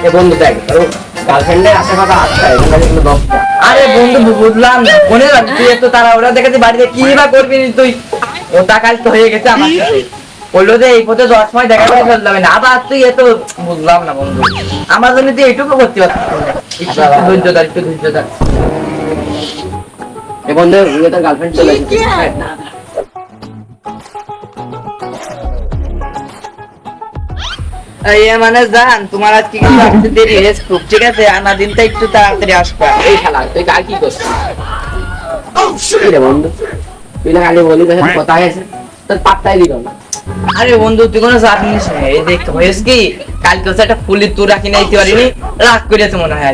এ বন্ধু দেখ গার্লফ্রেন্ডের আসার কথা আসছে কিন্তু দশটা। আরে বন্ধু বুঝলাম না মনে রাখ তুই তো তারা ওরা দেখেছি বাড়িতে কি বা করবি তুই ওটা কাজ তো হয়ে গেছে আমার সাথে বললো যে এই পথে যাওয়ার সময় দেখা করে ফেলতে হবে না আবার তুই এত বুঝলাম না বন্ধু আমার জন্য তুই এইটুকু করতে পারছিস ধৈর্য ধর একটু ধৈর্য ধর এ বন্ধু তোর গার্লফ্রেন্ড চলে এসেছে মানে জান তোমার আজকে কিন্তু আসতে দেরি হয়েছে খুব ঠিক আছে আনা দিনটা একটু তাড়াতাড়ি আসবা এই শালা তুই কার কি করছিস রে বন্ধু তুই না খালি বলি তোর সাথে কথা হয়েছে তোর পাত্তাই দিল না। আরে বন্ধু তুই কোনো চাপ নিস না এই দেখ হয়েছে কি কালকে হচ্ছে একটা ফুলের তোরা কিনে দিতে পারিনি রাগ করেছে মনে হয়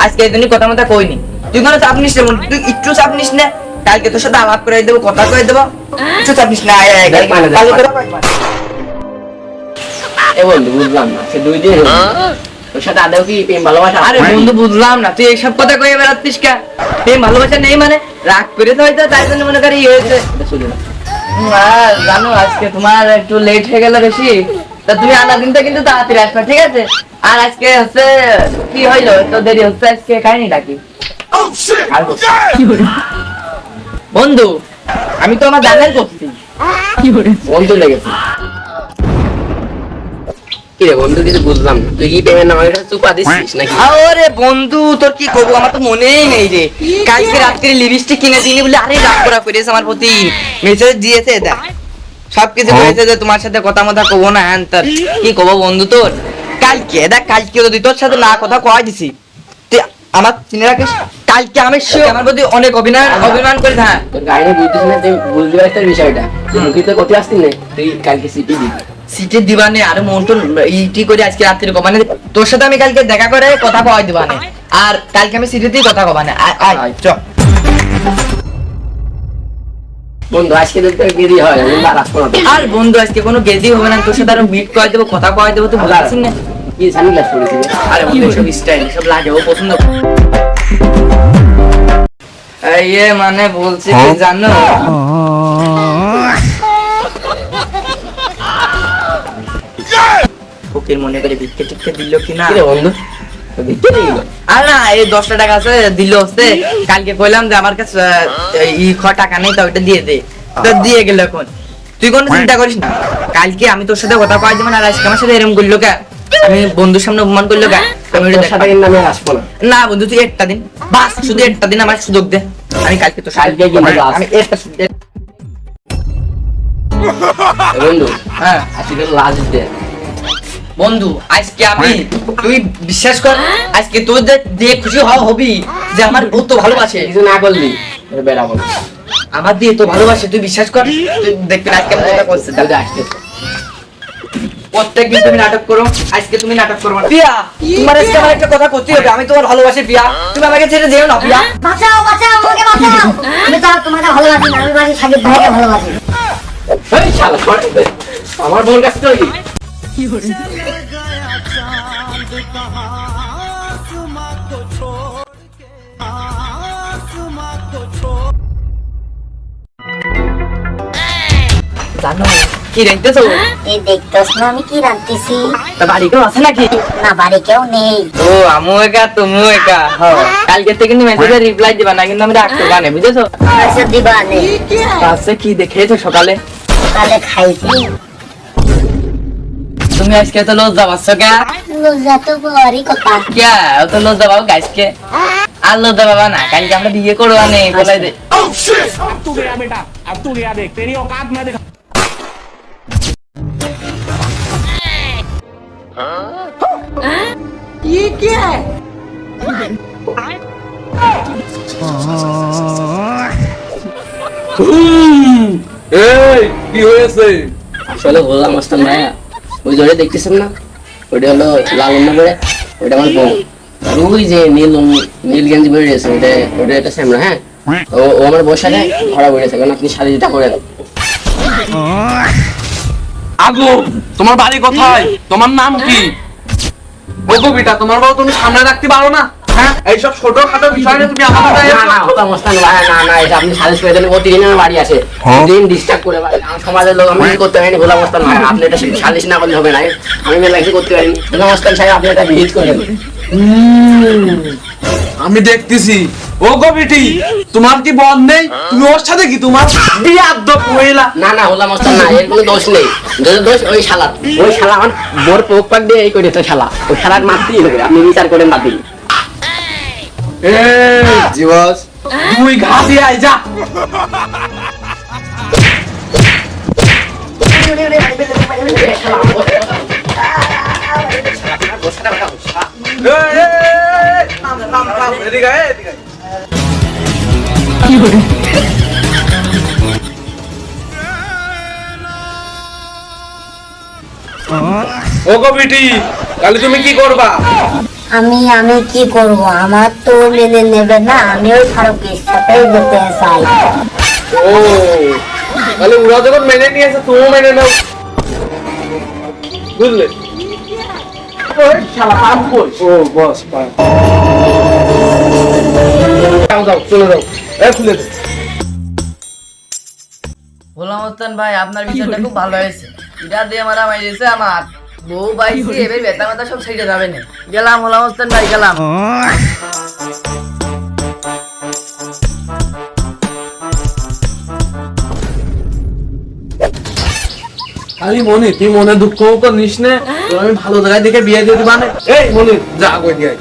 আজকে এই দিনই কথা মতো কইনি তুই কোনো চাপ নিস না বন্ধু তুই একটু চাপ নিস না কালকে তোর সাথে আলাপ করে দেবো কথা করে দেবো একটু চাপ নিস না এ বন্ধু বুঝলাম না সে 2 দিন ওর সাথে আদৌ কি প্রেম ভালোবাসা? আরে বন্ধু বুঝলাম না তুই এইসব কথা কয়ে বেড়াচ্ছিস কে প্রেম ভালোবাসা নেই মানে রাগ করেছে হয়তো তাই জন্য মনে করি হয়েছে জানো আজকে তোমার একটু লেট হয়ে গেল বেশি তা তুমি আনা দিনটা কিন্তু তাড়াতাড়ি আসবে ঠিক আছে আর আজকে হচ্ছে কি হইলো তো দেরি হচ্ছে আজকে কাহিনী ডাকি বন্ধু আমি তো আমার জানাই করছি বন্ধু লেগেছে কি রে বন্ধু কিছু বুঝলাম না তুই কি প্রেমের নামে চুপা দিচ্ছিস নাকি? আরে বন্ধু তোর কি করবো আমার তো মনেই নেই রে কালকে রাত্রে লিপস্টিক কিনে দিনি বলে আরে রাগ করা করেছে আমার প্রতি মেসেজ দিয়েছে দেখ সবকিছু হয়েছে যে তোমার সাথে কথা মতো কবো না হ্যান তোর কি কবো বন্ধু তোর কালকে দেখ কালকে যদি তোর সাথে না কথা কয় দিছি তুই আমার চিনে রাখিস কালকে আমি আমার প্রতি অনেক অভিমান করে হ্যাঁ তোর গাড়ি বুঝতেছিস না তুই বুঝতে পারছিস বিষয়টা তুই তো কোথায় আসছিস না তুই কালকে সিটি দিবি সিটে দিবানে আরে মন্টন ইটি করে আজকে রাত্রে কবানে তোর সাথে আমি কালকে দেখা করে কথা কয় দিবানে আর কালকে আমি সিটিতেই কথা কবানে আয় চ বন্ধু আজকে তো গেদি হয় আমি রাখবো না আর বন্ধু আজকে কোনো গেদি হবে না তোর সাথে আরো মিট কয় দেবো কথা কয় দেবো তুই বুঝছিস না কি সানগ্লাস পরেছিস? আরে বন্ধু সব স্টাইল সব লাগে ও পছন্দ ইয়ে মানে বলছি কি জানো ফকির মনে করে ভিক্ষে টিক্ষে দিল কিনা কি রে বন্ধু আর না এই 10টা টাকা আছে দিল হচ্ছে কালকে কইলাম যে আমার কাছে টাকা নেই তো ওইটা দিয়ে দে তো দিয়ে গেল এখন তুই কোনো চিন্তা করিস না কালকে আমি তোর সাথে কথা কয় দিবেন আর আজকে আমার সাথে এরকম করলো কে আমি বন্ধুর সামনে অপমান করলো কে আমি ওটা সাথে কিন্তু আমি আসবো না না বন্ধু তুই একটা দিন বাস শুধু একটা দিন আমার সুযোগ দে আমি কালকে তো কালকে কিন্তু আমি একটা বন্ধু হ্যাঁ আজকে লাস্ট ডে বন্ধু আজকে আমি তুই বিশ্বাস কর আজকে তোর যে খুশি হবি যে আমার ও তো ভালোবাসে কিছু না করলি বেড়াবো আমার দিয়ে তো ভালোবাসে তুই বিশ্বাস কর তুই দেখবি আজকে আমি কথা করছি তাহলে আসতে প্রত্যেকদিন তুমি নাটক করো আজকে তুমি নাটক করো না পিয়া তোমার আজকে আমার একটা কথা করতে হবে আমি তোমার ভালোবাসি পিয়া তুমি আমাকে ছেড়ে যেও না পিয়া বাঁচাও বাঁচাও আমাকে বাঁচাও আমি তো আর তোমাকে ভালোবাসি না আমি বাসি সাকিব ভাইকে ভালোবাসি এই শালা আমার বোন কাছে তো কি জানো কি রাইতেছো এই দেখতেছ না আমি কি রাঁধতেছি তা বাড়ি কেউ আছে নাকি না বাড়ি কেউ নেই ও আমু একা তুমি একা কালকে থেকে কিন্তু মেসেজে রিপ্লাই দিবা না কিন্তু আমি রাগ করবা না বুঝেছো আচ্ছা দিবা নেই আজকে কি দেখেছো সকালে সকালে খাইছি তুমি আজকে তো লজ্জা পাচ্ছ কে লজ্জা তো বড়ই কথা क्या तो लो दबाओ गाइस के आ लो दबावा ना कल के আমরা বিয়ে করব না বলাই দে अब तू गया बेटा अब तू गया देख तेरी औकात मैं दिखा ये क्या है এই কি হয়েছে আসলে বললাম মাস্টার ভাই ওই জোরে দেখতেছেন না ওটা হলো লালন নগরে ওটা আমার বোন আর ওই যে নীল গেঞ্জি বেরিয়ে গেছে ওটা একটা স্যামরা হ্যাঁ ও আমার বসে নেয় ধরা বেরিয়েছে কারণ আপনি শাড়িটা করে দেন আগো তোমার বাড়ি কোথায় তোমার নাম কি ও কবিতা তোমার বাবা তুমি সামনে রাখতে পারো না হ্যাঁ এইসব ছোটখাটো বিষয় নিয়ে তুমি আমার সাথে না না হোলা মস্তান ভাই, না না এটা আপনি সালিশ করে দেন, প্রতিদিন আমার বাড়ি আসে, দিন ডিস্টার্ব করে ভাই, আমার সমাজের লোক আমি কিছু করতে পারিনি। হোলা মস্তান ভাই আপনি এটা সালিশ না করলে হবে না, আমি মেলা কিছু করতে পারিনি। হোলা মস্তান সাহেব আপনি এটা ভিজিট করেন। আমি দেখতেছি। ও কমিটি, তোমার কি বল নেই? তুমি ওর সাথে কি তোমার বিয়াদব মহিলা? না না হোলা মস্তান না, এর কোনো দোষ নেই, দোষ ওই শালার। ওই শালা আমার বোর পোক পাক দিয়ে এই করেছে শালা, ওই শালার মারতেই হবে, আপনি বিচার করেন বাতিল। জীবস তুই ঘা দিয়ে আয় যা। থাম, থাম, থাম, এদিকে আয়, এদিকে আয়। ও কমিটি, তাহলে তুমি কি করবা? আমি কি করব, আমার তো মেনে নেবে না, আমি ওই ফারুকের সাথে যেতে চাই। ও তাহলে ওরা যখন মেনে নিয়েছে তুমিও মেনে নাও, বুঝলে? ওই শালা পাপ কই? ও বস পাপ। যাও যাও চলে যাও, খুলে দে। হোলা মস্তান ভাই আপনার বিষয়টা খুব ভালো হয়েছে, এটা দিয়ে মারা মাইছে আমার বউ বাইছি, এবার বেতা মাথা সব ছেড়ে যাবে না। গেলাম হোলা মস্তান ভাই, গেলাম। খালি মনি, তুই মনে দুঃখ মুখ নিস নে, তোর আমি ভালো জায়গায় দেখে বিয়ে দিয়ে দিবা না। এই মনি যা কই দিয়ে আয়।